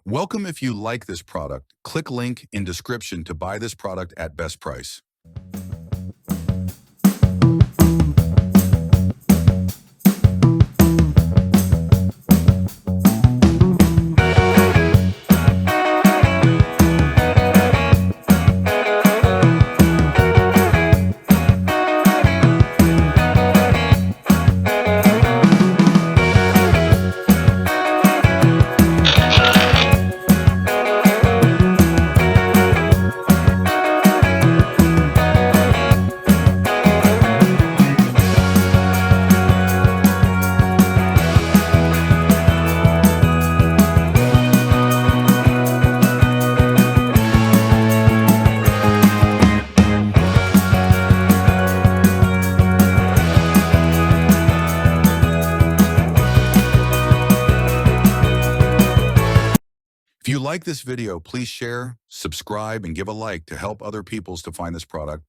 Welcome. If you like this product, click link in description to buy this product at best price. If you like this video, please share, subscribe, and give a like to help other people to find this product.